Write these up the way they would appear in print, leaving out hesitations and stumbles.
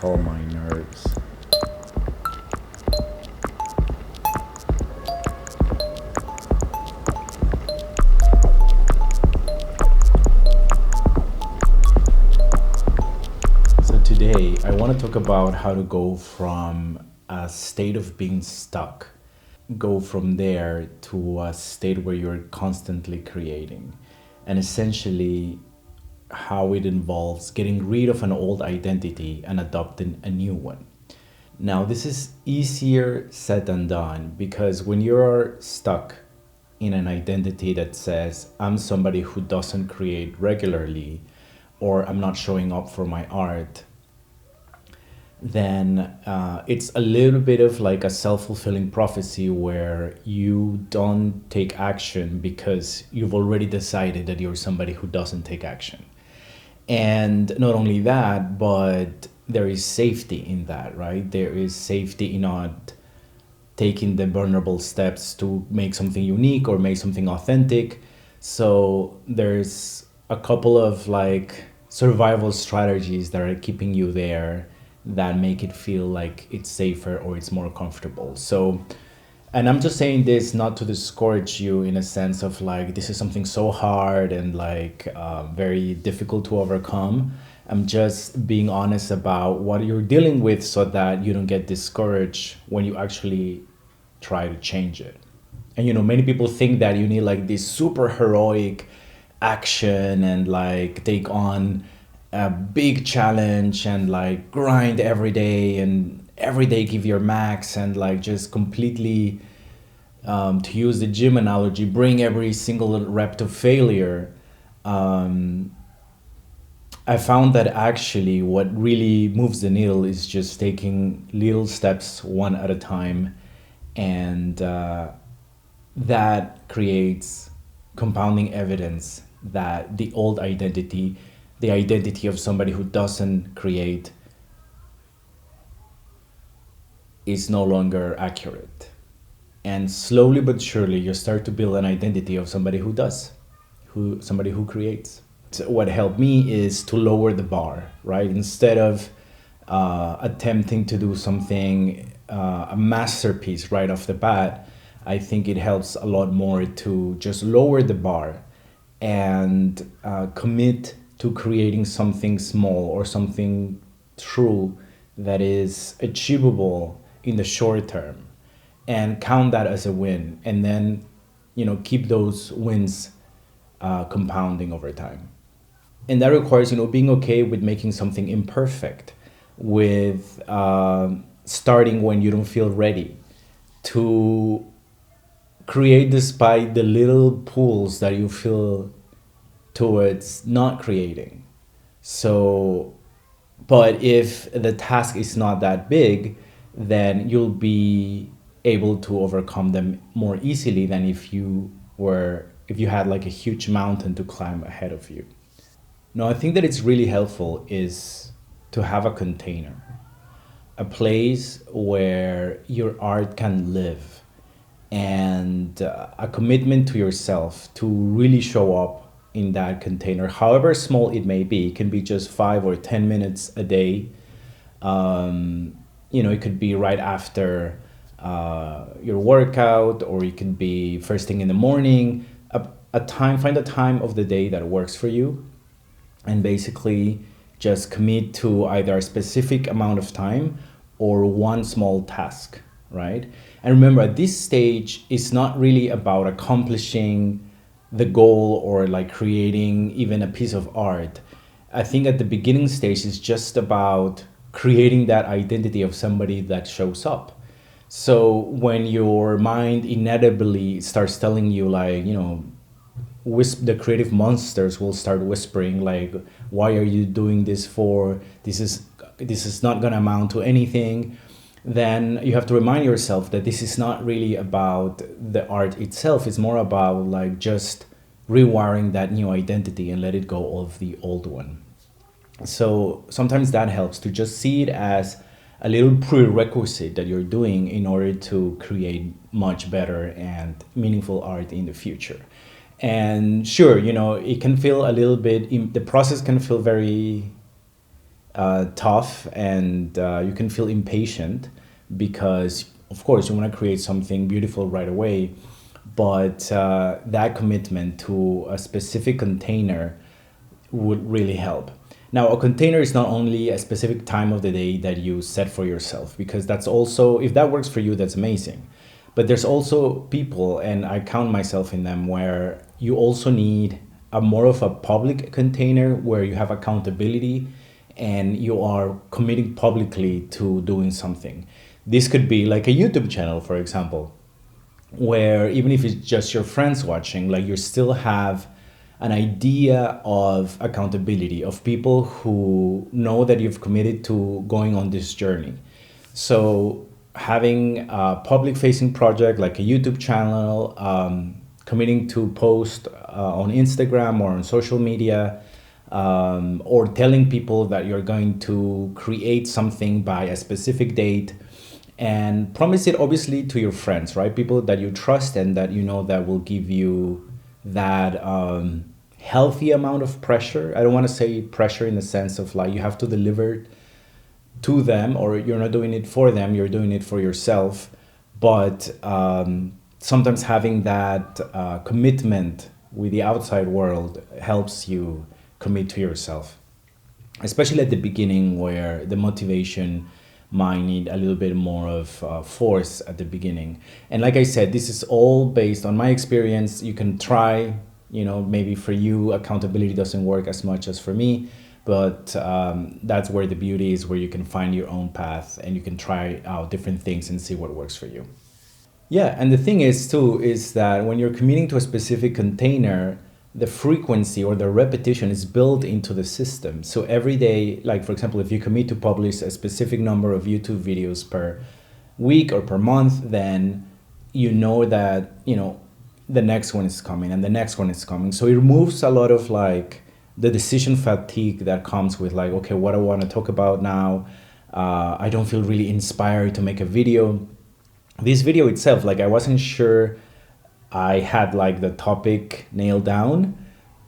calm my nerves. So today I want to talk about how to go from a state of being stuck, go from there to a state where you're constantly creating, and essentially how it involves getting rid of an old identity and adopting a new one. Now, this is easier said than done because when you're stuck in an identity that says, I'm somebody who doesn't create regularly, or I'm not showing up for my art, then it's a little bit of like a self-fulfilling prophecy where you don't take action because you've already decided that you're somebody who doesn't take action. And not only that, but there is safety in that, right? There is safety in not taking the vulnerable steps to make something unique or make something authentic. So there's a couple of like survival strategies that are keeping you there that make it feel like it's safer or it's more comfortable. So, and I'm just saying this not to discourage you in a sense of like this is something so hard and like very difficult to overcome. I'm just being honest about what you're dealing with so that you don't get discouraged when you actually try to change it. And many people think that you need like this super heroic action and like take on a big challenge and like grind every day and every day give your max and like just completely to use the gym analogy, bring every single rep to failure. I found that actually what really moves the needle is just taking little steps one at a time, and that creates compounding evidence that the old identity, the identity of somebody who doesn't create, is no longer accurate. And slowly but surely you start to build an identity of somebody who does, who somebody who creates. So what helped me is to lower the bar, right? Instead of attempting to do something a masterpiece right off the bat, I think it helps a lot more to just lower the bar and commit to creating something small or something true that is achievable in the short term, and count that as a win, and then keep those wins compounding over time. And that requires being okay with making something imperfect, with starting when you don't feel ready, to create despite the little pulls that you feel towards not creating. So, but if the task is not that big, then you'll be able to overcome them more easily than if you had like a huge mountain to climb ahead of you. No, I think that it's really helpful is to have a container, a place where your art can live, and a commitment to yourself to really show up in that container, however small it may be. It can be just 5 or 10 minutes a day. It could be right after your workout, or it could be first thing in the morning. Find a time of the day that works for you, and basically just commit to either a specific amount of time or one small task, right? And remember, at this stage, it's not really about accomplishing the goal or like creating even a piece of art. I think at the beginning stage, it's just about creating that identity of somebody that shows up. So when your mind inevitably starts telling you like, the creative monsters will start whispering like, why are you doing this for? This is not going to amount to anything. Then you have to remind yourself that this is not really about the art itself. It's more about like just rewiring that new identity and let it go of the old one. So sometimes that helps to just see it as a little prerequisite that you're doing in order to create much better and meaningful art in the future. And sure, it can feel a little bit, the process can feel very tough, and you can feel impatient because, of course, you want to create something beautiful right away. But that commitment to a specific container would really help. Now, a container is not only a specific time of the day that you set for yourself, because that's also, if that works for you, that's amazing. But there's also people, and I count myself in them, where you also need a more of a public container where you have accountability and you are committing publicly to doing something. This could be like a YouTube channel, for example, where even if it's just your friends watching, like you still have an idea of accountability, of people who know that you've committed to going on this journey. So having a public facing project like a YouTube channel, committing to post on Instagram or on social media, or telling people that you're going to create something by a specific date, and promise it obviously to your friends, right? People that you trust and that you know that will give you that healthy amount of pressure. I don't want to say pressure in the sense of like you have to deliver to them, or you're not doing it for them, you're doing it for yourself. But sometimes having that commitment with the outside world helps you commit to yourself, especially at the beginning where the motivation might need a little bit more of force at the beginning. And like I said, this is all based on my experience. You can try, maybe for you, accountability doesn't work as much as for me, but that's where the beauty is, where you can find your own path and you can try out different things and see what works for you. Yeah, and the thing is too is that when you're committing to a specific container, the frequency or the repetition is built into the system. So every day, like for example, if you commit to publish a specific number of YouTube videos per week or per month, then you know that, the next one is coming and the next one is coming. So it removes a lot of like the decision fatigue that comes with like, okay, what I want to talk about now. I don't feel really inspired to make a video. This video itself, like I wasn't sure I had like the topic nailed down,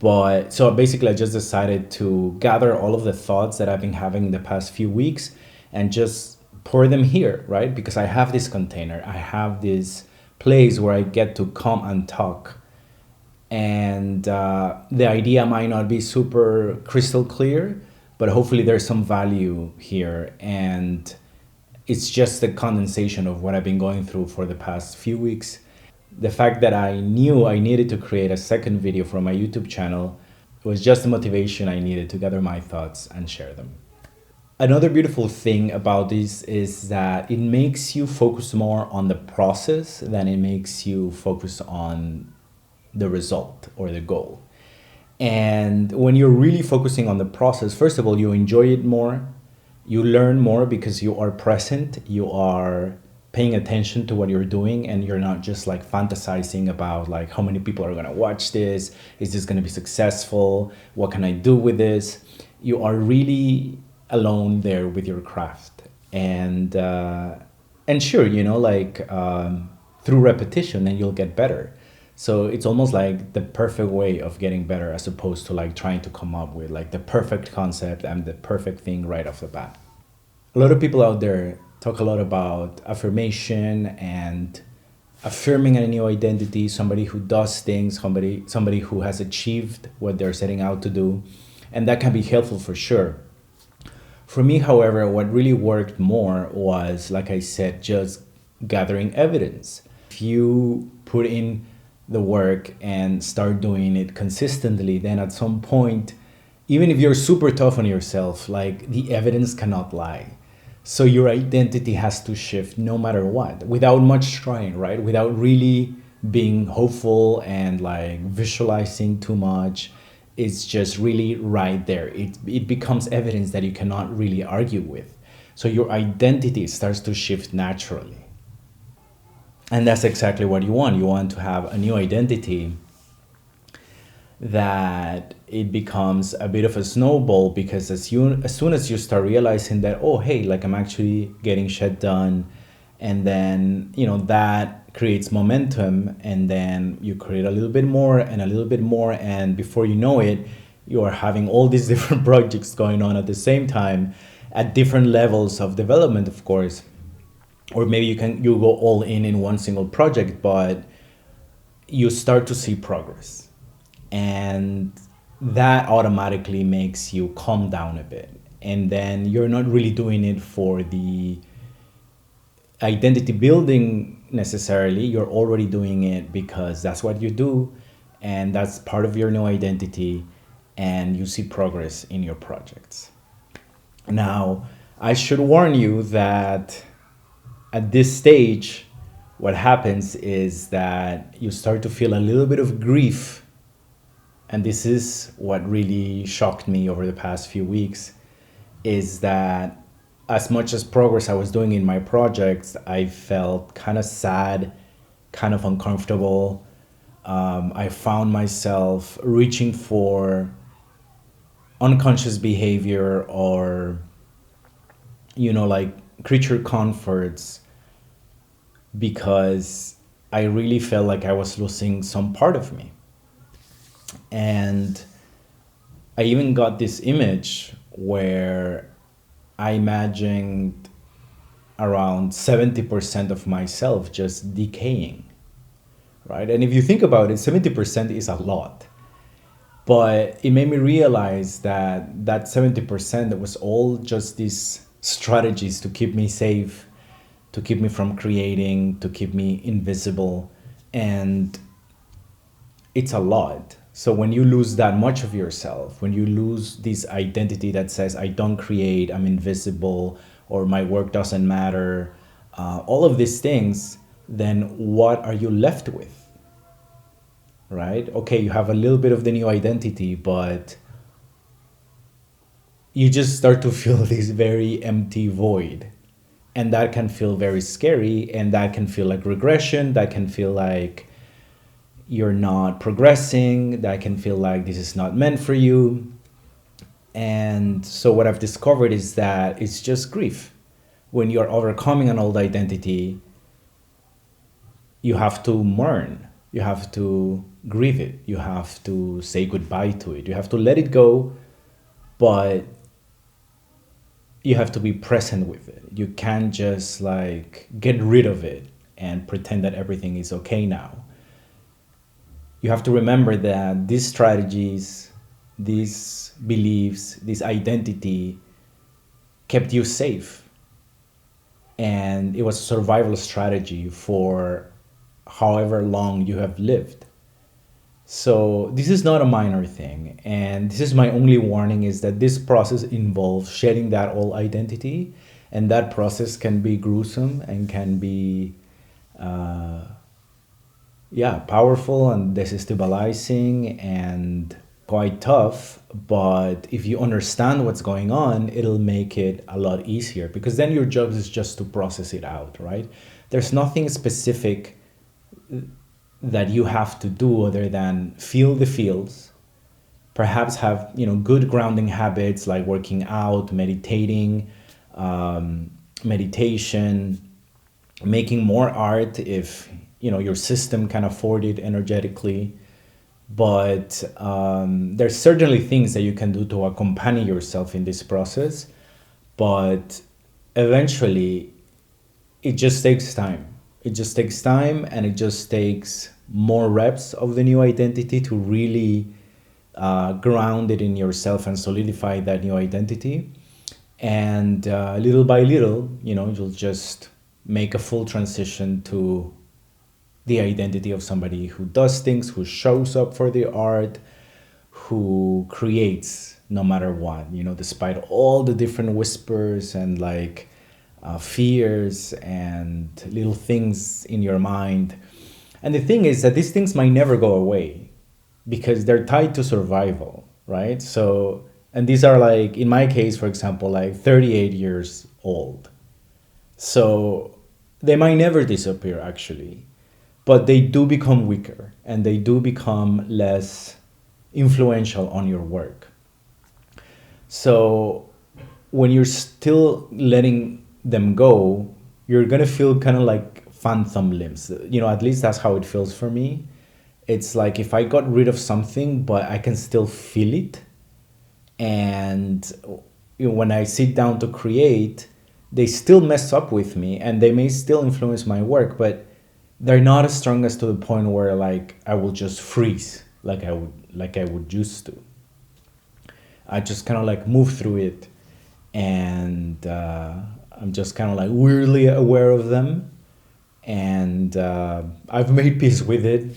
but so basically I just decided to gather all of the thoughts that I've been having the past few weeks and just pour them here, right? Because I have this container, I have this place where I get to come and talk. And the idea might not be super crystal clear, but hopefully there's some value here. And it's just the condensation of what I've been going through for the past few weeks. The fact that I knew I needed to create a second video for my YouTube channel was just the motivation I needed to gather my thoughts and share them. Another beautiful thing about this is that it makes you focus more on the process than it makes you focus on the result or the goal. And when you're really focusing on the process, first of all, you enjoy it more. You learn more because you are present, you are paying attention to what you're doing, and you're not just like fantasizing about like how many people are going to watch this, is this going to be successful, what can I do with this. You are really alone there with your craft, and sure, through repetition then you'll get better. So it's almost like the perfect way of getting better, as opposed to like trying to come up with like the perfect concept and the perfect thing right off the bat. A lot of people out there talk a lot about affirmation and affirming a new identity, somebody who does things, somebody who has achieved what they're setting out to do, and that can be helpful for sure. For me, however, what really worked more was, like I said, just gathering evidence. If you put in the work and start doing it consistently, then at some point, even if you're super tough on yourself, like the evidence cannot lie. So your identity has to shift no matter what, without much trying, right? Without really being hopeful and like visualizing too much. It's just really right there. It becomes evidence that you cannot really argue with. So your identity starts to shift naturally. And that's exactly what you want. You want to have a new identity that it becomes a bit of a snowball, because as soon as you start realizing that, oh, hey, like I'm actually getting shit done, and then, that creates momentum, and then you create a little bit more and a little bit more, and before you know it, You are having all these different projects going on at the same time at different levels of development, of course. Or maybe you go all in one single project, but you start to see progress. And that automatically makes you calm down a bit. And then you're not really doing it for the identity building necessarily. You're already doing it because that's what you do, and that's part of your new identity, and you see progress in your projects. Now, I should warn you that at this stage, what happens is that you start to feel a little bit of grief. And this is what really shocked me over the past few weeks, is that as much as progress I was doing in my projects, I felt kind of sad, kind of uncomfortable. I found myself reaching for unconscious behavior or, like creature comforts, because I really felt like I was losing some part of me. And I even got this image where I imagined around 70% of myself just decaying, right? And if you think about it, 70% is a lot. But it made me realize that 70% was all just these strategies to keep me safe, to keep me from creating, to keep me invisible. And it's a lot. So when you lose that much of yourself, when you lose this identity that says, I don't create, I'm invisible, or my work doesn't matter, all of these things, then what are you left with? Right? Okay, you have a little bit of the new identity, but you just start to feel this very empty void. And that can feel very scary, and that can feel like regression, that can feel like you're not progressing, that can feel like this is not meant for you. And so what I've discovered is that it's just grief. When you're overcoming an old identity, you have to mourn, you have to grieve it, you have to say goodbye to it, you have to let it go, but you have to be present with it. You can't just like get rid of it and pretend that everything is okay now. You have to remember that these strategies, these beliefs, this identity kept you safe. And it was a survival strategy for however long you have lived. So this is not a minor thing. And this is my only warning, is that this process involves shedding that old identity. And that process can be gruesome and can be powerful and desestabilizing and quite tough. But if you understand what's going on, it'll make it a lot easier, because then your job is just to process it out, right? There's nothing specific that you have to do other than feel the feels, perhaps have good grounding habits like working out, meditating, meditation, making more art if your system can afford it energetically. But there's certainly things that you can do to accompany yourself in this process. But eventually, it just takes time. It just takes time, and it just takes more reps of the new identity to really ground it in yourself and solidify that new identity. And little by little, you'll just make a full transition to the identity of somebody who does things, who shows up for the art, who creates no matter what, despite all the different whispers and fears and little things in your mind. And the thing is that these things might never go away because they're tied to survival, right? So, and these are in my case, for example, 38 years old. So they might never disappear actually, but they do become weaker and they do become less influential on your work. So when you're still letting them go, you're gonna feel kind of like phantom limbs. At least that's how it feels for me. It's like if I got rid of something, but I can still feel it, And when I sit down to create, they still mess up with me and they may still influence my work, but they're not as strong as to the point where like I will just freeze like I would used to. I just kind of like move through it, and I'm just kind of like weirdly aware of them, and I've made peace with it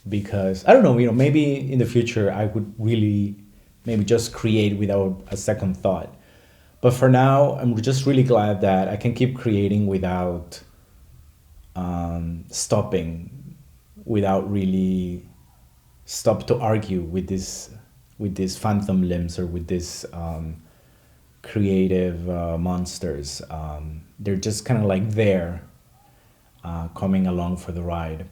because I don't know, maybe in the future I would really maybe just create without a second thought. But for now, I'm just really glad that I can keep creating without stopping, without really stop to argue with these phantom limbs or with these creative monsters. They're just kind of like there, coming along for the ride.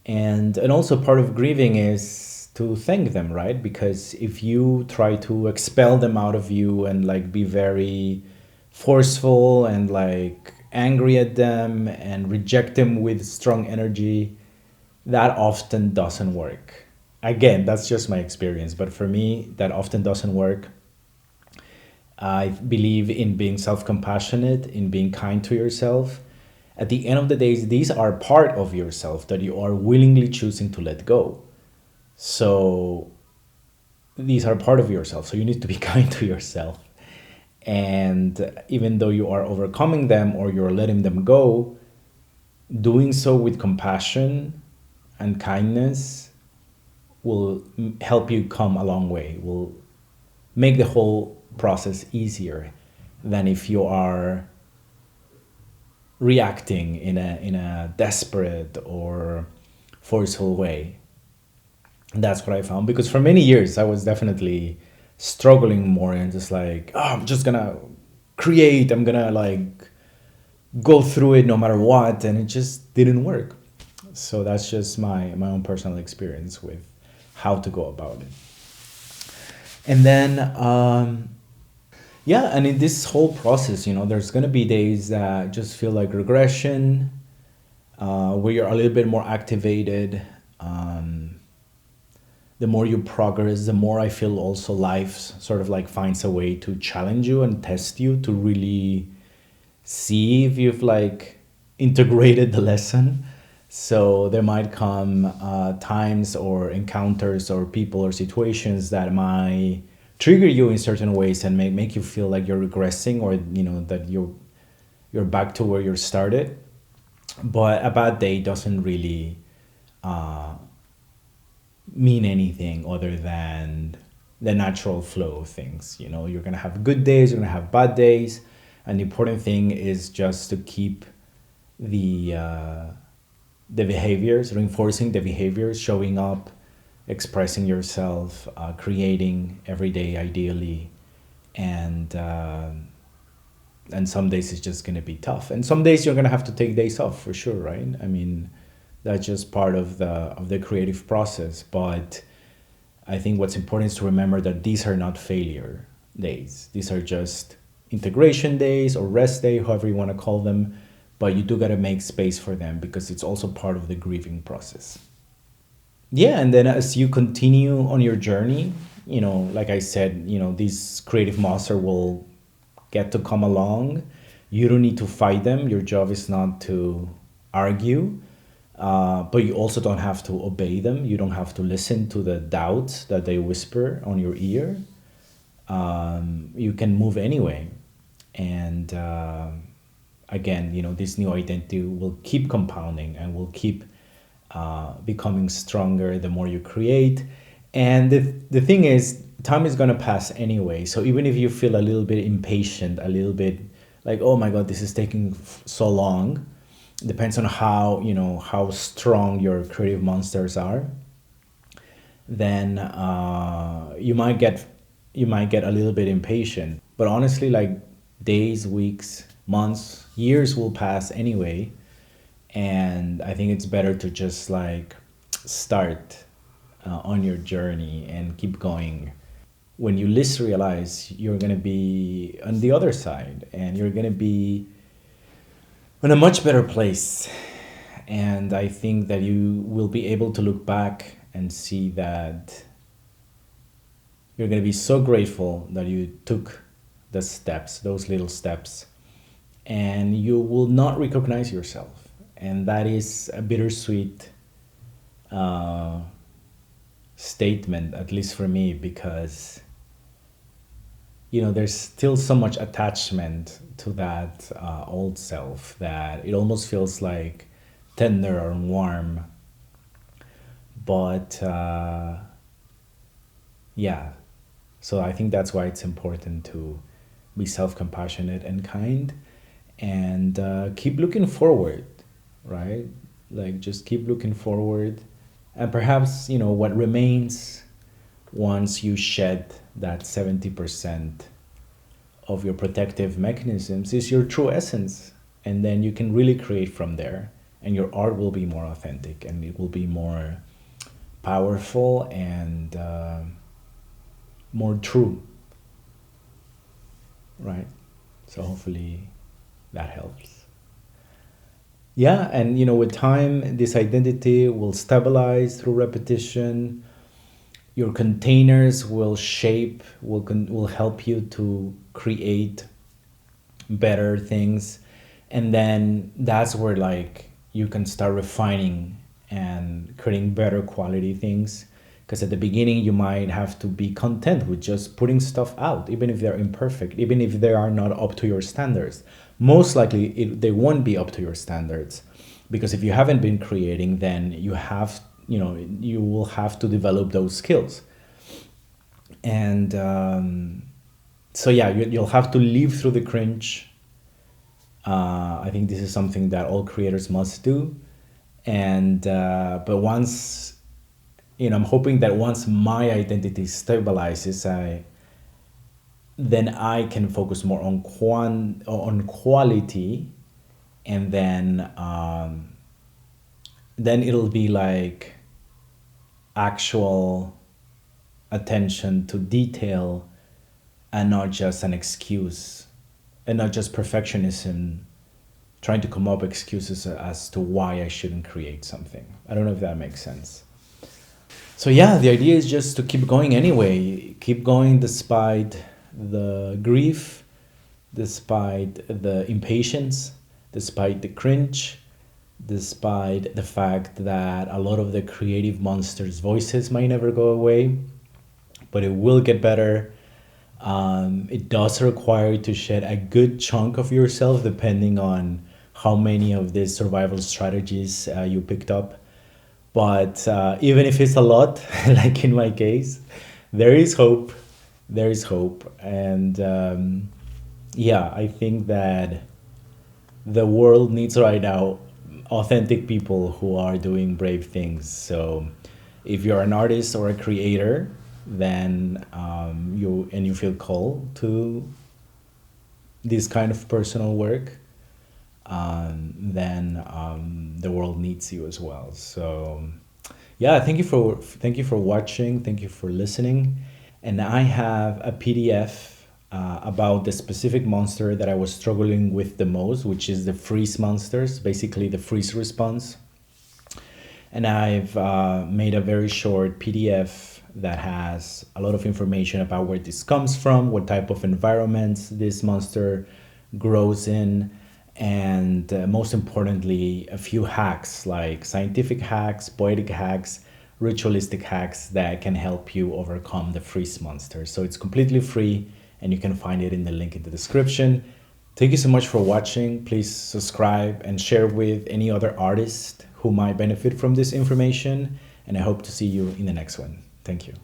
And also part of grieving is to thank them, right? Because if you try to expel them out of you and like be very forceful and like angry at them and reject them with strong energy, that often doesn't work. Again, that's just my experience, but for me that often doesn't work. I believe in being self compassionate, in being kind to yourself. At the end of the day, these are part of yourself that you are willingly choosing to let go. So these are part of yourself. So you need to be kind to yourself. And even though you are overcoming them or you're letting them go, doing so with compassion and kindness will help you come a long way, will make the whole process easier than if you are reacting in a desperate or forceful way. And that's what I found, because for many years I was definitely struggling more and just like, oh, I'm just gonna create, I'm gonna like go through it no matter what, and it just didn't work. So that's just my own personal experience with how to go about it. And then yeah, and in this whole process, there's gonna be days that just feel like regression, where you're a little bit more activated. The more you progress, the more I feel also life sort of like finds a way to challenge you and test you to really see if you've like integrated the lesson. So there might come times or encounters or people or situations that might trigger you in certain ways and make you feel like you're regressing, or that you're back to where you started. But a bad day doesn't really mean anything other than the natural flow of things. You're gonna have good days, you're gonna have bad days, and the important thing is just to keep the the behaviors, reinforcing the behaviors, showing up, expressing yourself, creating every day ideally, and some days it's just gonna be tough, and some days you're gonna have to take days off for sure, right? I mean, that's just part of the creative process. But I think what's important is to remember that these are not failure days. These are just integration days or rest day, however you want to call them. But you do got to make space for them because it's also part of the grieving process. Yeah, and then as you continue on your journey, like I said, this creative monster will get to come along. You don't need to fight them. Your job is not to argue, but you also don't have to obey them. You don't have to listen to the doubts that they whisper on your ear. You can move anyway. And again, this new identity will keep compounding and will keep becoming stronger the more you create. And the thing is, time is going to pass anyway. So even if you feel a little bit impatient, a little bit like, oh my God, this is taking so long, depends on how strong your creative monsters are, then you might get a little bit impatient. But honestly, like days, weeks, months, years will pass anyway, and I think it's better to just like start on your journey and keep going. When you least realize, you're gonna be on the other side, and you're gonna be in a much better place. And I think that you will be able to look back and see that You're going to be so grateful that you took the steps, those little steps, and you will not recognize yourself. And that is a bittersweet uh, statement, at least for me, because there's still so much attachment to that old self that it almost feels like tender and warm. But yeah, so I think that's why it's important to be self-compassionate and kind, and keep looking forward, right? Like, just keep looking forward, and perhaps what remains once you shed that 70% of your protective mechanisms is your true essence, and then you can really create from there, and your art will be more authentic, and it will be more powerful, and more true, right? So hopefully that helps. Yeah, and with time, this identity will stabilize through repetition. Your containers will shape, will help you to create better things, and then that's where, like, you can start refining and creating better quality things, because at the beginning you might have to be content with just putting stuff out, even if they're imperfect, even if they are not up to your standards. Most likely they won't be up to your standards, because if you haven't been creating, then you will have to develop those skills. And so yeah, you'll have to live through the cringe. I think this is something that all creators must do. And but once, I'm hoping that once my identity stabilizes, then I can focus more on quality, and then it'll be like actual attention to detail, and not just an excuse, and not just perfectionism trying to come up excuses as to why I shouldn't create something. I don't know if that makes sense. So yeah, the idea is just to keep going anyway, keep going despite the grief, despite the impatience, despite the cringe, despite the fact that a lot of the creative monsters' voices might never go away, but it will get better. It does require you to shed a good chunk of yourself, depending on how many of these survival strategies you picked up. But even if it's a lot, like in my case, there is hope. There is hope. And yeah, I think that the world needs right now authentic people who are doing brave things. So if you're an artist or a creator, then you feel called to this kind of personal work, then the world needs you as well. So yeah, thank you for watching, thank you for listening. And I have a PDF about the specific monster that I was struggling with the most, which is the freeze monsters, basically the freeze response. And I've made a very short PDF that has a lot of information about where this comes from, what type of environments this monster grows in, and most importantly, a few hacks, like scientific hacks, poetic hacks, ritualistic hacks that can help you overcome the freeze monster. So it's completely free, and you can find it in the link in the description. Thank you so much for watching. Please subscribe and share with any other artist who might benefit from this information. And I hope to see you in the next one. Thank you.